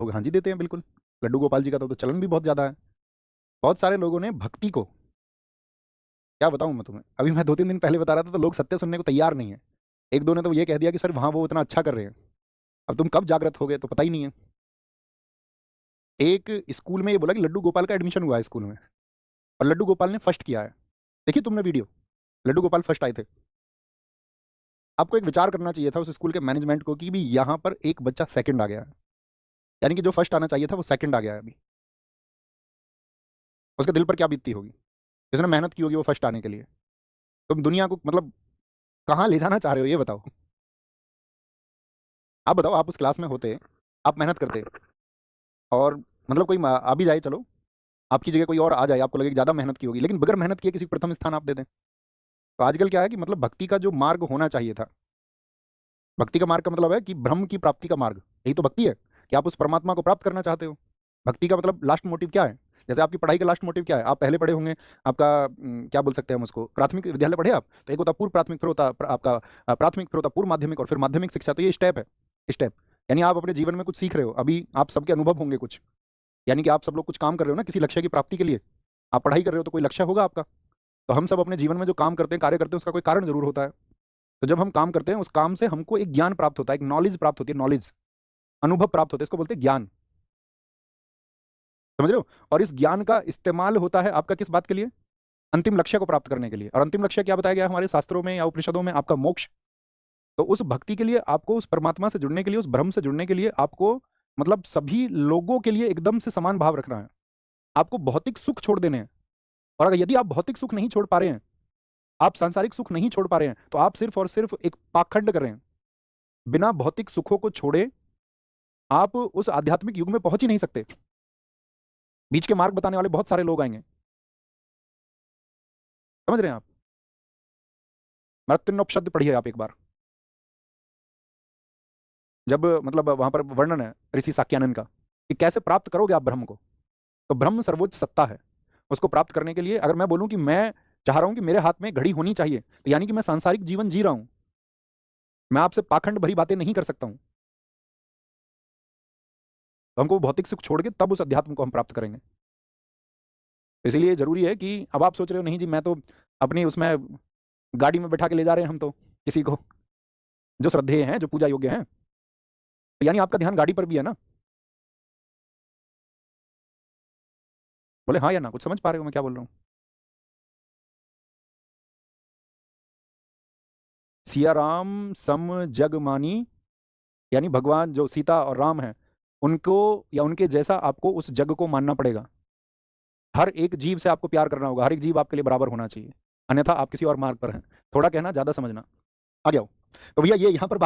लोग हाँ जी देते हैं बिल्कुल। लड्डू गोपाल जी का तो चलन भी बहुत ज़्यादा है। बहुत सारे लोगों ने भक्ति को, क्या बताऊं मैं तुम्हें, अभी मैं 2-3 दिन पहले बता रहा था तो लोग सत्य सुनने को तैयार नहीं है। एक दो ने तो ये कह दिया कि सर वहां वो इतना अच्छा कर रहे हैं। अब तुम कब जागृत हो गए तो पता ही नहीं है। एक स्कूल में ये बोला कि लड्डू गोपाल का एडमिशन हुआ है स्कूल में, और लड्डू गोपाल ने फर्स्ट किया है। देखिए तुमने वीडियो, लड्डू गोपाल फर्स्ट आए थे। आपको एक विचार करना चाहिए था उस स्कूल के मैनेजमेंट को कि भी यहाँ पर एक बच्चा सेकंड आ गया है, यानी कि जो फर्स्ट आना चाहिए था वो सेकंड आ गया है अभी। उसके दिल पर क्या बीतती होगी, जिसने मेहनत की होगी वो फर्स्ट आने के लिए। तुम दुनिया को मतलब कहाँ ले जाना चाह रहे हो ये बताओ। आप बताओ, आप उस क्लास में होते, आप मेहनत करते, और मतलब कोई आ भी जाए, चलो आपकी जगह कोई और आ जाए, आपको लगे कि ज़्यादा मेहनत की होगी, लेकिन बगैर मेहनत किए किसी को प्रथम स्थान आप दे दें। तो आजकल क्या है कि मतलब भक्ति का जो मार्ग होना चाहिए था, भक्ति का मार्ग का मतलब है कि ब्रह्म की प्राप्ति का मार्ग, यही तो भक्ति है कि आप उस परमात्मा को प्राप्त करना चाहते हो। भक्ति का मतलब लास्ट मोटिव क्या है? जैसे आपकी पढ़ाई का लास्ट मोटिव क्या है? आप पहले पढ़े होंगे, आपका क्या बोल सकते हैं हम उसको, प्राथमिक विद्यालय पढ़े आप, तो एक होता पूर्व प्राथमिक, फिर होता आपका प्राथमिक, फिर होता पूर्व माध्यमिक, और फिर माध्यमिक शिक्षा। तो ये स्टेप है, स्टेप। यानी आप अपने जीवन में कुछ सीख रहे हो, अभी आप सबके अनुभव होंगे कुछ, यानी कि आप सब लोग कुछ काम कर रहे हो ना किसी लक्ष्य की प्राप्ति के लिए। आप पढ़ाई कर रहे हो तो कोई लक्ष्य होगा आपका। तो हम सब अपने जीवन में जो काम करते हैं, कार्य करते हैं, उसका कोई कारण जरूर होता है। तो जब हम काम करते हैं, उस काम से हमको एक ज्ञान प्राप्त होता है, एक नॉलेज प्राप्त होती है, नॉलेज, अनुभव प्राप्त होता है, इसको बोलते हैं ज्ञान। समझ रहे हो? और इस ज्ञान का इस्तेमाल होता है आपका किस बात के लिए? अंतिम लक्ष्य को प्राप्त करने के लिए। और अंतिम लक्ष्य क्या बताया गया है हमारे शास्त्रों में या उपनिषदों में? आपका मोक्ष। तो उस भक्ति के लिए आपको उस परमात्मा से जुड़ने के लिए, उस ब्रह्म से जुड़ने के लिए आपको मतलब सभी लोगों के लिए एकदम से समान भाव रखना है। आपको भौतिक सुख छोड़ देने हैं। और अगर यदि आप भौतिक सुख नहीं छोड़ पा रहे हैं, आप सांसारिक सुख नहीं छोड़ पा रहे हैं, तो आप सिर्फ और सिर्फ एक पाखंड कर रहे हैं। बिना भौतिक सुखों को छोड़े आप उस आध्यात्मिक युग में पहुंच ही नहीं सकते। बीच के मार्ग बताने वाले बहुत सारे लोग आएंगे। समझ रहे हैं आप? मृत्युंजय पढ़िए आप एक बार। जब मतलब वहां पर वर्णन है ऋषि साक्यानन का कि कैसे प्राप्त करोगे आप ब्रह्म को, तो ब्रह्म सर्वोच्च सत्ता है। उसको प्राप्त करने के लिए अगर मैं बोलूं कि मैं चाह रहा हूं कि मेरे हाथ में घड़ी होनी चाहिए, तो यानी कि मैं सांसारिक जीवन जी रहा हूं। मैं आपसे पाखंड भरी बातें नहीं कर सकता हूं। तो हमको भौतिक सुख छोड़ के तब उस अध्यात्म को हम प्राप्त करेंगे। इसीलिए जरूरी है कि अब आप सोच रहे हो नहीं जी मैं तो अपनी उसमें गाड़ी में बैठा के ले जा रहे हैं हम तो किसी को, जो श्रद्धेय हैं, जो पूजा योग्य हैं, तो यानी आपका ध्यान गाड़ी पर भी है ना? बोले हाँ या ना, कुछ समझ पा रहे हो मैं क्या बोल रहा हूँ? सिया राम सम जग मानी, यानी भगवान जो सीता और राम हैं, उनको या उनके जैसा आपको उस जग को मानना पड़ेगा। हर एक जीव से आपको प्यार करना होगा, हर एक जीव आपके लिए बराबर होना चाहिए, अन्यथा आप किसी और मार्ग पर हैं। थोड़ा कहना ज्यादा समझना। आ जाओ। तो भैया ये यहाँ पर